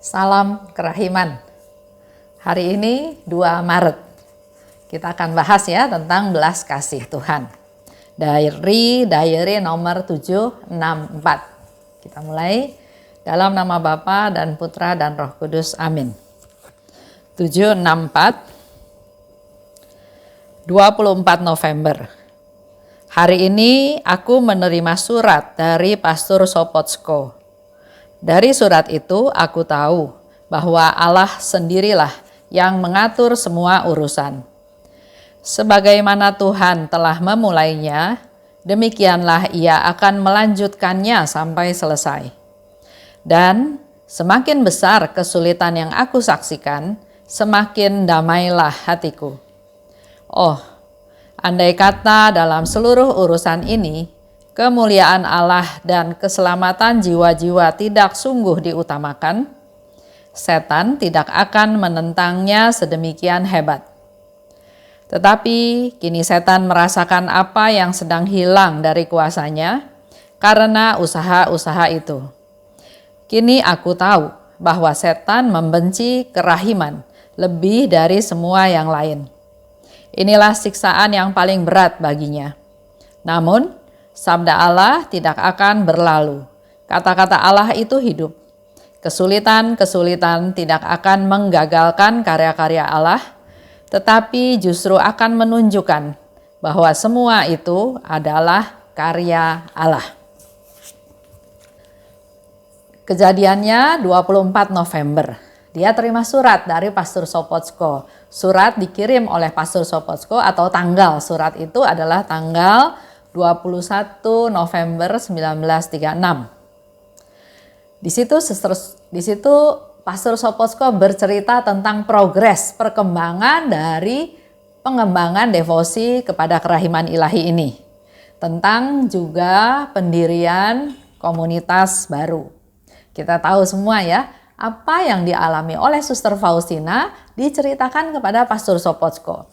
Salam kerahiman. Hari ini 2 Maret. Kita akan bahas ya tentang belas kasih Tuhan. Diary nomor 764. Kita mulai dalam nama Bapa dan Putra dan Roh Kudus. Amin. 764 24 November. Hari ini aku menerima surat dari Pastor Sopocko. Dari surat itu aku tahu bahwa Allah sendirilah yang mengatur semua urusan. Sebagaimana Tuhan telah memulainya, demikianlah Ia akan melanjutkannya sampai selesai. Dan semakin besar kesulitan yang aku saksikan, semakin damailah hatiku. Oh, andai kata dalam seluruh urusan ini, kemuliaan Allah dan keselamatan jiwa-jiwa tidak sungguh diutamakan, setan tidak akan menentangnya sedemikian hebat. Tetapi kini setan merasakan apa yang sedang hilang dari kuasanya karena usaha-usaha itu. Kini aku tahu bahwa setan membenci kerahiman lebih dari semua yang lain. Inilah siksaan yang paling berat baginya. Namun, sabda Allah tidak akan berlalu. Kata-kata Allah itu hidup. Kesulitan-kesulitan tidak akan menggagalkan karya-karya Allah, tetapi justru akan menunjukkan bahwa semua itu adalah karya Allah. Kejadiannya 24 November. Dia terima surat dari Pastor Sopocko. Surat dikirim oleh Pastor Sopocko atau tanggal surat itu adalah tanggal 21 November 1936. Di situ Pastor Sopocko bercerita tentang progres perkembangan dari pengembangan devosi kepada kerahiman ilahi ini. Tentang juga pendirian komunitas baru. Kita tahu semua ya, apa yang dialami oleh Suster Faustina diceritakan kepada Pastor Sopocko.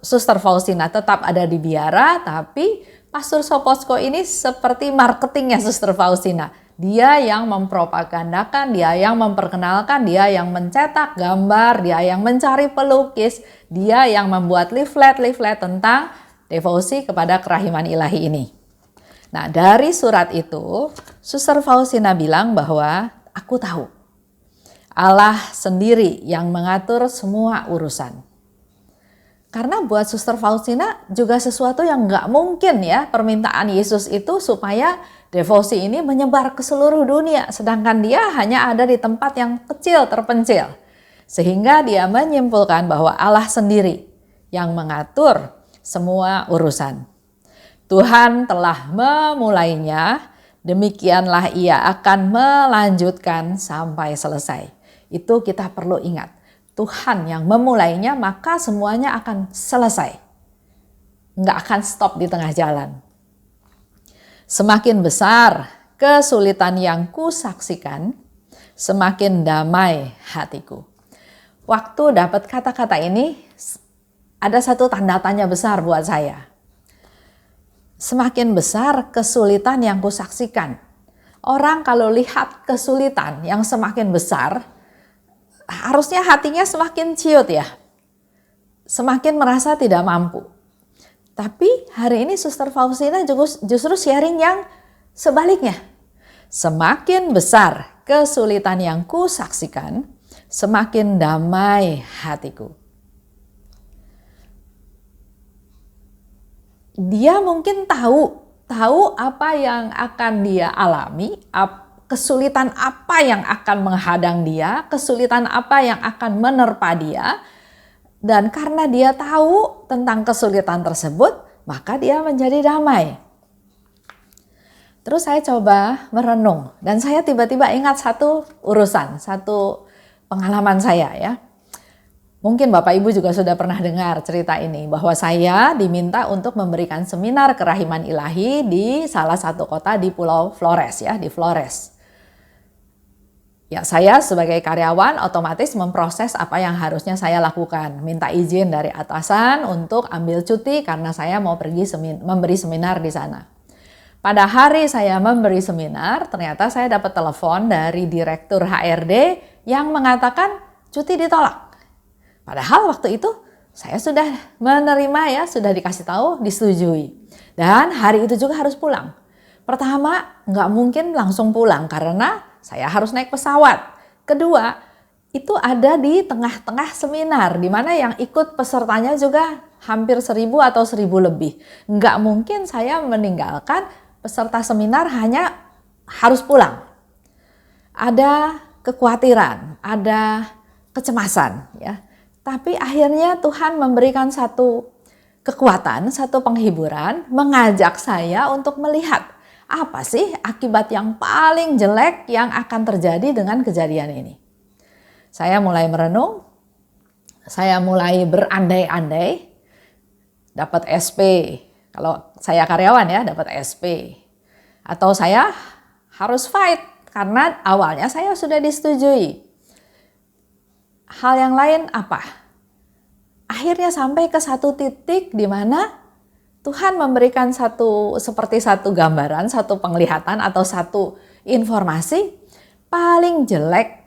Suster Faustina tetap ada di biara, tapi Pastor Sopocko ini seperti marketingnya Suster Faustina. Dia yang mempropagandakan, dia yang memperkenalkan, dia yang mencetak gambar, dia yang mencari pelukis, dia yang membuat leaflet-leaflet tentang devosi kepada kerahiman ilahi ini. Nah, dari surat itu, Suster Faustina bilang bahwa aku tahu Allah sendiri yang mengatur semua urusan. Karena buat Suster Faustina juga sesuatu yang nggak mungkin ya, permintaan Yesus itu supaya devosi ini menyebar ke seluruh dunia. Sedangkan dia hanya ada di tempat yang kecil, terpencil. Sehingga dia menyimpulkan bahwa Allah sendiri yang mengatur semua urusan. Tuhan telah memulainya, demikianlah Ia akan melanjutkan sampai selesai. Itu kita perlu ingat. Tuhan yang memulainya, maka semuanya akan selesai. Nggak akan stop di tengah jalan. Semakin besar kesulitan yang kusaksikan, semakin damai hatiku. Waktu dapat kata-kata ini, ada satu tanda tanya besar buat saya. Semakin besar kesulitan yang kusaksikan. Orang kalau lihat kesulitan yang semakin besar, harusnya hatinya semakin ciut ya. Semakin merasa tidak mampu. Tapi hari ini Suster Faustina justru sharing yang sebaliknya. Semakin besar kesulitan yang kusaksikan, semakin damai hatiku. Dia mungkin tahu apa yang akan dia alami, kesulitan apa yang akan menghadang dia, kesulitan apa yang akan menerpa dia. Dan karena dia tahu tentang kesulitan tersebut, maka dia menjadi damai. Terus saya coba merenung dan saya tiba-tiba ingat satu urusan, satu pengalaman saya ya. Mungkin Bapak Ibu juga sudah pernah dengar cerita ini, bahwa saya diminta untuk memberikan seminar kerahiman ilahi di salah satu kota di Pulau Flores ya, di Flores. Ya, saya sebagai karyawan otomatis memproses apa yang harusnya saya lakukan. Minta izin dari atasan untuk ambil cuti karena saya mau pergi memberi seminar di sana. Pada hari saya memberi seminar, ternyata saya dapat telepon dari Direktur HRD yang mengatakan cuti ditolak. Padahal waktu itu saya sudah menerima ya, sudah dikasih tahu, disetujui. Dan hari itu juga harus pulang. Pertama, nggak mungkin langsung pulang karena saya harus naik pesawat. Kedua, itu ada di tengah-tengah seminar, di mana yang ikut pesertanya juga hampir 1.000 atau 1.000 lebih. Nggak mungkin saya meninggalkan peserta seminar hanya harus pulang. Ada kekhawatiran, ada kecemasan ya. Tapi akhirnya Tuhan memberikan satu kekuatan, satu penghiburan, mengajak saya untuk melihat apa sih akibat yang paling jelek yang akan terjadi dengan kejadian ini. Saya mulai merenung, saya mulai berandai-andai, dapat SP, kalau saya karyawan ya dapat SP. Atau saya harus fight karena awalnya saya sudah disetujui. Hal yang lain apa? Akhirnya sampai ke satu titik di mana Tuhan memberikan seperti satu gambaran, satu penglihatan atau satu informasi paling jelek,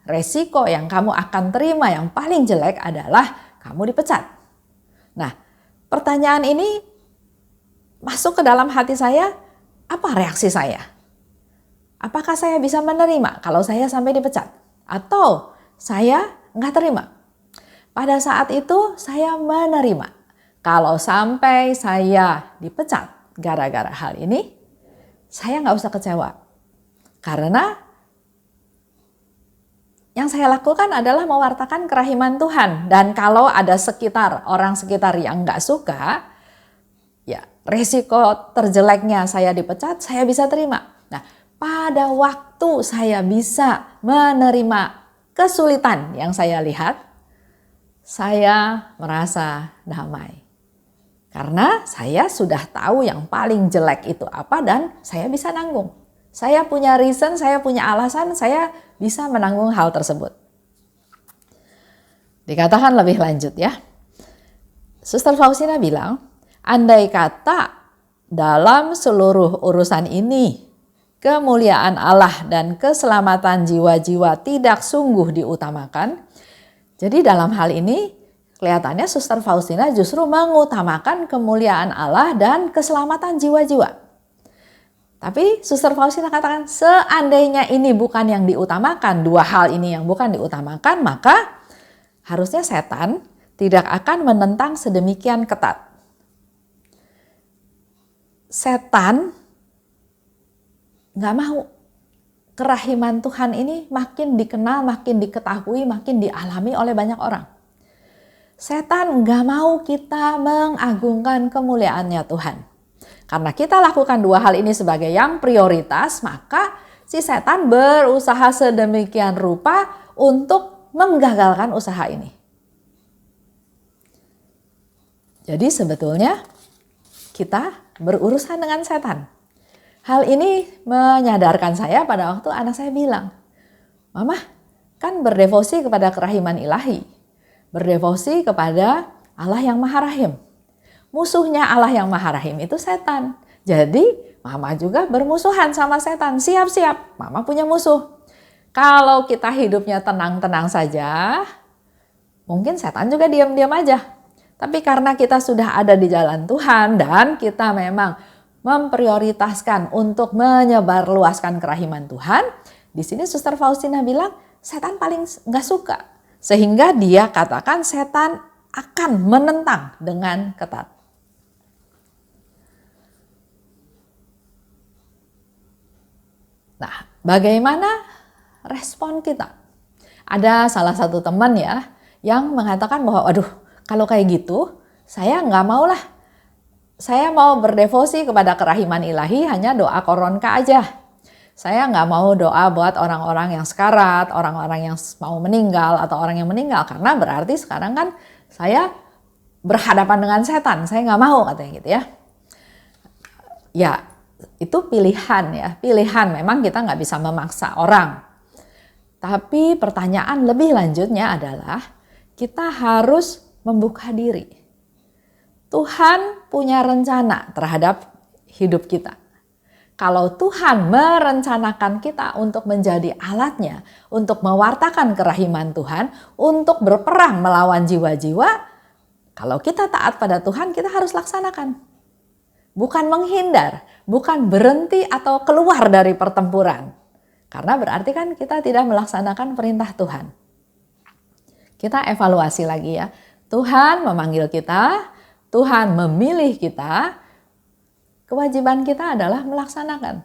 resiko yang kamu akan terima yang paling jelek adalah kamu dipecat. Nah, pertanyaan ini masuk ke dalam hati saya, apa reaksi saya? Apakah saya bisa menerima kalau saya sampai dipecat? Atau saya nggak terima? Pada saat itu saya menerima. Kalau sampai saya dipecat gara-gara hal ini, saya nggak usah kecewa. Karena yang saya lakukan adalah mewartakan kerahiman Tuhan. Dan kalau ada orang sekitar yang nggak suka, ya resiko terjeleknya saya dipecat, saya bisa terima. Nah, pada waktu saya bisa menerima kesulitan yang saya lihat, saya merasa damai. Karena saya sudah tahu yang paling jelek itu apa dan saya bisa nanggung. Saya punya reason, saya punya alasan, saya bisa menanggung hal tersebut. Dikatakan lebih lanjut ya. Suster Faustina bilang, andai kata dalam seluruh urusan ini, kemuliaan Allah dan keselamatan jiwa-jiwa tidak sungguh diutamakan. Jadi dalam hal ini kelihatannya Suster Faustina justru mengutamakan kemuliaan Allah dan keselamatan jiwa-jiwa. Tapi Suster Faustina katakan seandainya ini bukan yang diutamakan, dua hal ini yang bukan diutamakan, maka harusnya setan tidak akan menentang sedemikian ketat. Setan nggak mau kerahiman Tuhan ini makin dikenal, makin diketahui, makin dialami oleh banyak orang. Setan nggak mau kita mengagungkan kemuliaannya Tuhan. Karena kita lakukan dua hal ini sebagai yang prioritas, maka si setan berusaha sedemikian rupa untuk menggagalkan usaha ini. Jadi sebetulnya kita berurusan dengan setan. Hal ini menyadarkan saya pada waktu anak saya bilang, Mama kan berdevosi kepada kerahiman ilahi, berdevosi kepada Allah yang Maha Rahim. Musuhnya Allah yang Maha Rahim itu setan. Jadi Mama juga bermusuhan sama setan. Siap-siap, Mama punya musuh. Kalau kita hidupnya tenang-tenang saja, mungkin setan juga diam-diam aja. Tapi karena kita sudah ada di jalan Tuhan dan kita memang memprioritaskan untuk menyebarluaskan kerahiman Tuhan, di sini Suster Faustina bilang setan paling nggak suka. Sehingga dia katakan setan akan menentang dengan ketat. Nah, bagaimana respon kita? Ada salah satu teman ya yang mengatakan bahwa aduh kalau kayak gitu saya nggak mau lah. Saya mau berdevosi kepada kerahiman ilahi hanya doa koronka aja. Saya nggak mau doa buat orang-orang yang sekarat, orang-orang yang mau meninggal atau orang yang meninggal. Karena berarti sekarang kan saya berhadapan dengan setan. Saya nggak mau katanya gitu ya. Ya itu pilihan ya. Pilihan memang kita nggak bisa memaksa orang. Tapi pertanyaan lebih lanjutnya adalah kita harus membuka diri. Tuhan punya rencana terhadap hidup kita. kalau Tuhan merencanakan kita untuk menjadi alatnya, untuk mewartakan kerahiman Tuhan, untuk berperang melawan jiwa-jiwa, kalau kita taat pada Tuhan, kita harus laksanakan. Bukan menghindar, bukan berhenti atau keluar dari pertempuran. Karena berarti kan kita tidak melaksanakan perintah Tuhan. Kita evaluasi lagi ya. Tuhan memanggil kita, Tuhan memilih kita, kewajiban kita adalah melaksanakan.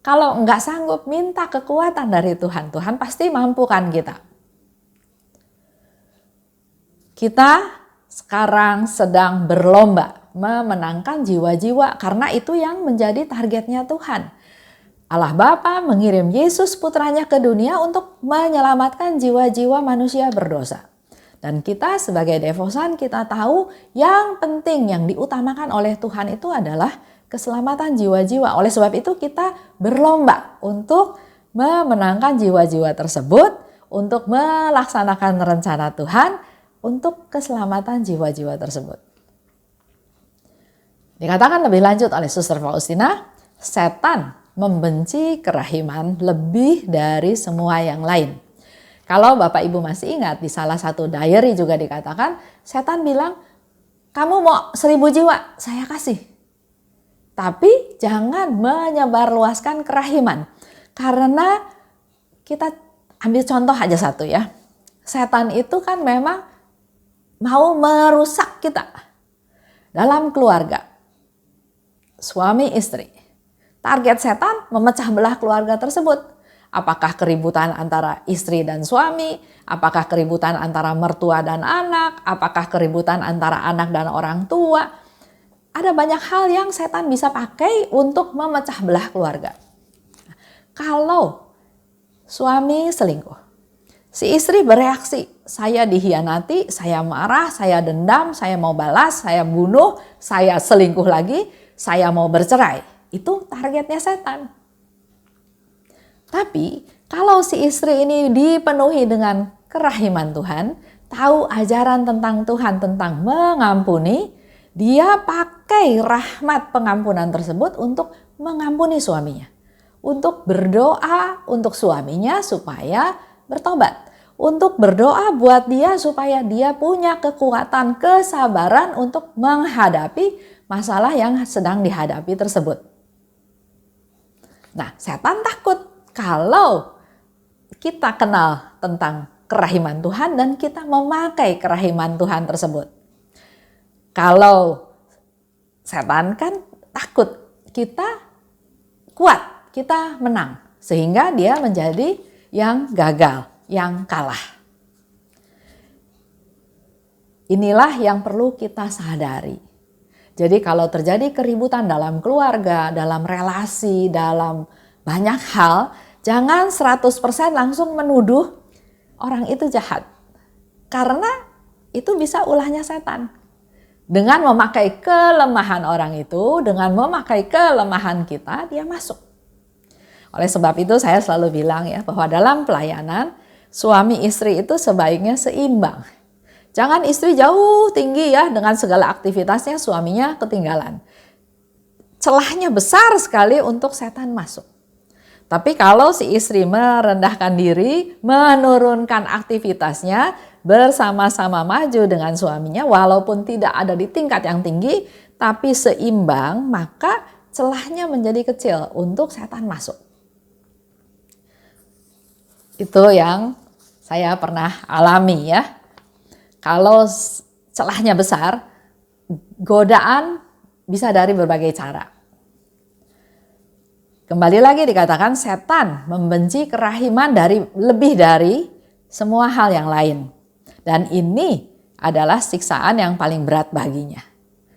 Kalau enggak sanggup, minta kekuatan dari Tuhan. Tuhan pasti mampukan kita. Kita sekarang sedang berlomba memenangkan jiwa-jiwa karena itu yang menjadi targetnya Tuhan. Allah Bapa mengirim Yesus putranya ke dunia untuk menyelamatkan jiwa-jiwa manusia berdosa. Dan kita sebagai devosan kita tahu yang penting yang diutamakan oleh Tuhan itu adalah keselamatan jiwa-jiwa. Oleh sebab itu kita berlomba untuk memenangkan jiwa-jiwa tersebut, untuk melaksanakan rencana Tuhan untuk keselamatan jiwa-jiwa tersebut. Dikatakan lebih lanjut oleh Suster Faustina, setan membenci kerahiman lebih dari semua yang lain. Kalau Bapak Ibu masih ingat di salah satu diary juga dikatakan, setan bilang, kamu mau 1000 jiwa, saya kasih. Tapi jangan menyebarluaskan kerahiman. Karena kita ambil contoh aja satu ya. Setan itu kan memang mau merusak kita. Dalam keluarga, suami istri. Target setan memecah belah keluarga tersebut. Apakah keributan antara istri dan suami? Apakah keributan antara mertua dan anak? Apakah keributan antara anak dan orang tua? Ada banyak hal yang setan bisa pakai untuk memecah belah keluarga. Kalau suami selingkuh, si istri bereaksi, saya dihianati, saya marah, saya dendam, saya mau balas, saya bunuh, saya selingkuh lagi, saya mau bercerai. Itu targetnya setan. Tapi kalau si istri ini dipenuhi dengan kerahiman Tuhan, tahu ajaran tentang Tuhan tentang mengampuni, dia pakai rahmat pengampunan tersebut untuk mengampuni suaminya. Untuk berdoa untuk suaminya supaya bertobat. Untuk berdoa buat dia supaya dia punya kekuatan, kesabaran untuk menghadapi masalah yang sedang dihadapi tersebut. Nah, setan takut kalau kita kenal tentang kerahiman Tuhan dan kita memakai kerahiman Tuhan tersebut. Kalau setan kan takut kita kuat, kita menang. Sehingga dia menjadi yang gagal, yang kalah. Inilah yang perlu kita sadari. Jadi kalau terjadi keributan dalam keluarga, dalam relasi, dalam banyak hal, jangan 100% langsung menuduh orang itu jahat. Karena itu bisa ulahnya setan. Dengan memakai kelemahan orang itu, dengan memakai kelemahan kita, dia masuk. Oleh sebab itu saya selalu bilang ya, bahwa dalam pelayanan, suami istri itu sebaiknya seimbang. Jangan istri jauh tinggi ya, dengan segala aktivitasnya suaminya ketinggalan. Celahnya besar sekali untuk setan masuk. Tapi kalau si istri merendahkan diri, menurunkan aktivitasnya, bersama-sama maju dengan suaminya, walaupun tidak ada di tingkat yang tinggi, tapi seimbang, maka celahnya menjadi kecil untuk setan masuk. Itu yang saya pernah alami ya. Kalau celahnya besar, godaan bisa dari berbagai cara. Kembali lagi dikatakan setan membenci kerahiman lebih dari semua hal yang lain. Dan ini adalah siksaan yang paling berat baginya.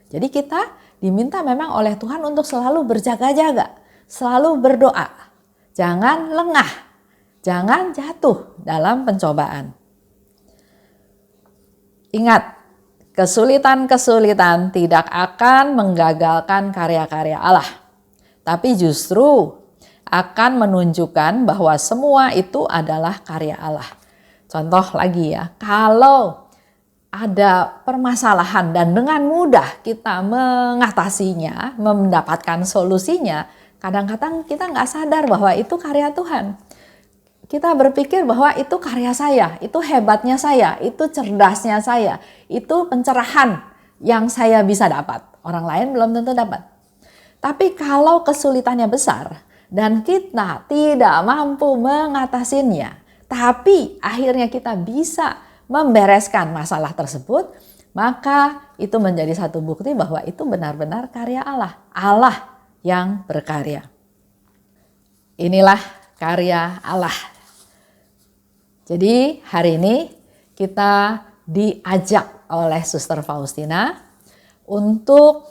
Jadi kita diminta memang oleh Tuhan untuk selalu berjaga-jaga, selalu berdoa. Jangan lengah, jangan jatuh dalam pencobaan. Ingat, kesulitan-kesulitan tidak akan menggagalkan karya-karya Allah. Tapi justru akan menunjukkan bahwa semua itu adalah karya Allah. Contoh lagi ya, kalau ada permasalahan dan dengan mudah kita mengatasinya, mendapatkan solusinya, Kadang-kadang kita nggak sadar bahwa itu karya Tuhan. Kita berpikir bahwa itu karya saya, itu hebatnya saya, itu cerdasnya saya, itu pencerahan yang saya bisa dapat. Orang lain belum tentu dapat. Tapi kalau kesulitannya besar dan kita tidak mampu mengatasinya, tapi akhirnya kita bisa membereskan masalah tersebut, maka itu menjadi satu bukti bahwa itu benar-benar karya Allah. Allah yang berkarya. Inilah karya Allah. Jadi hari ini kita diajak oleh Suster Faustina untuk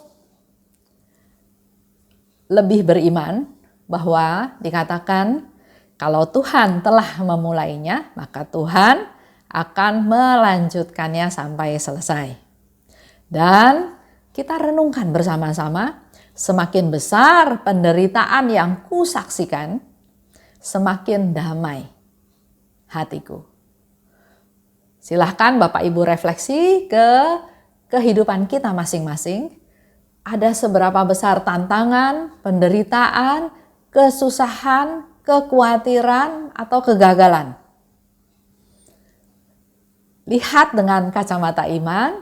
lebih beriman bahwa dikatakan kalau Tuhan telah memulainya, maka Tuhan akan melanjutkannya sampai selesai. Dan kita renungkan bersama-sama, semakin besar penderitaan yang kusaksikan, semakin damai hatiku. Silahkan Bapak Ibu refleksi ke kehidupan kita masing-masing. Ada seberapa besar tantangan, penderitaan, kesusahan, kekhawatiran, atau kegagalan. Lihat dengan kacamata iman,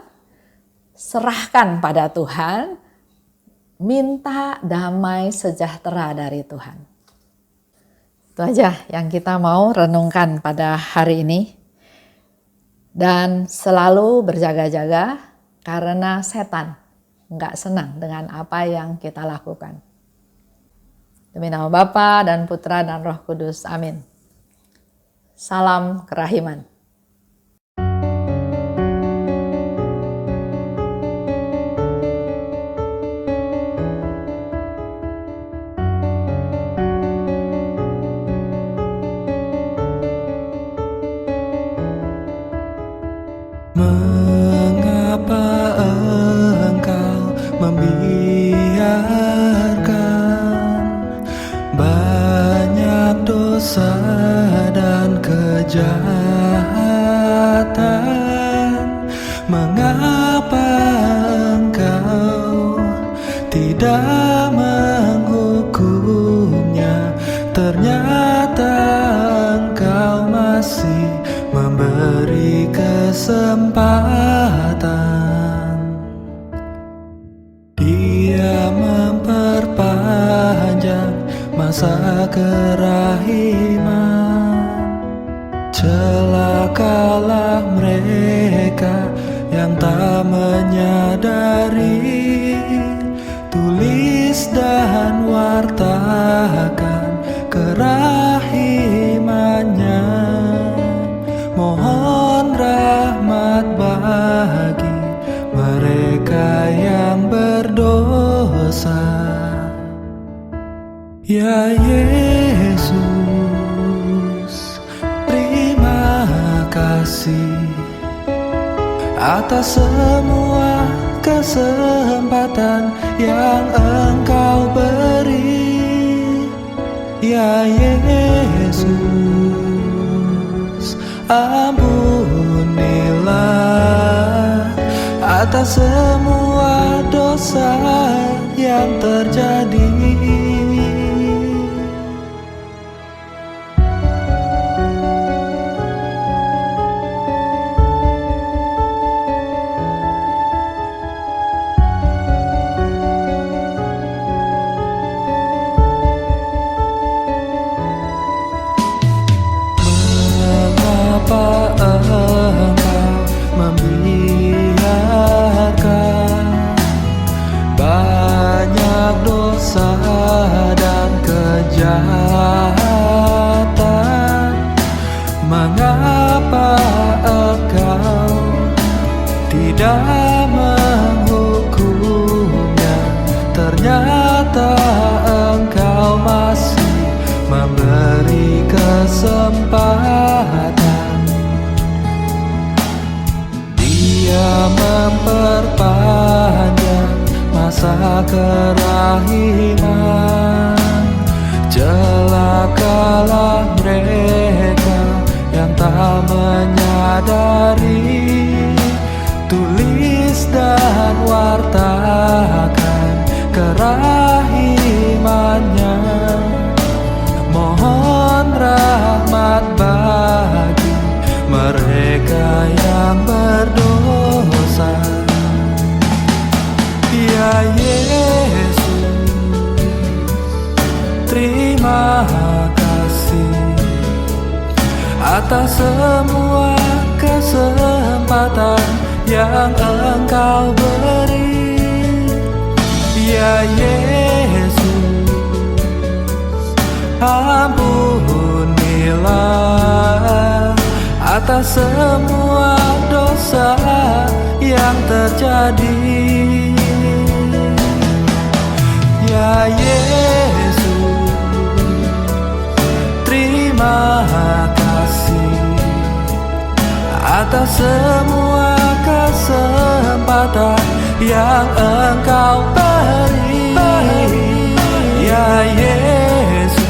serahkan pada Tuhan, minta damai sejahtera dari Tuhan. Itu aja yang kita mau renungkan pada hari ini. Dan selalu berjaga-jaga karena setan nggak senang dengan apa yang kita lakukan. Demi nama Bapa dan Putra dan Roh Kudus. Amin. Salam kerahiman. Mengapa engkau membiarkan banyak dosa dan kejahatan? Mengapa engkau tidak menghukumnya? Ternyata engkau masih memberi kesempatan. Dia memperpanjang masa kerahiman. Celakalah mereka yang tak menyadari. Tulis dan wartakan kerahimannya. Mohon rahmat bagi mereka yang berdosa. Ya Yesus, terima kasih atas semua kesempatan yang Engkau beri. Ya Yesus, ampunilah atas semua dosa yang terjadi. Mengapa engkau membiarkan banyak dosa dan kejahatan? Mengapa engkau tidak menghukumnya? Ternyata engkau masih memberi kesempatan. Dia memperpanjang masa kerahiman. Celakalah mereka yang tak menyadari. Tulis dan wartakan kerahimannya. berat bagi mereka yang berdosa. Ya Yesus, terima kasih atas semua kesempatan yang Engkau beri. Ya Yesus, ampunilah atas semua dosa yang terjadi. Ya Yesus, terima kasih atas semua kesempatan yang Engkau beri. Ya Yesus,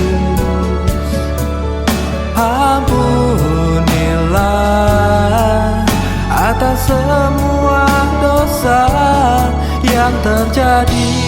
ampunilah atas semua dosa yang terjadi.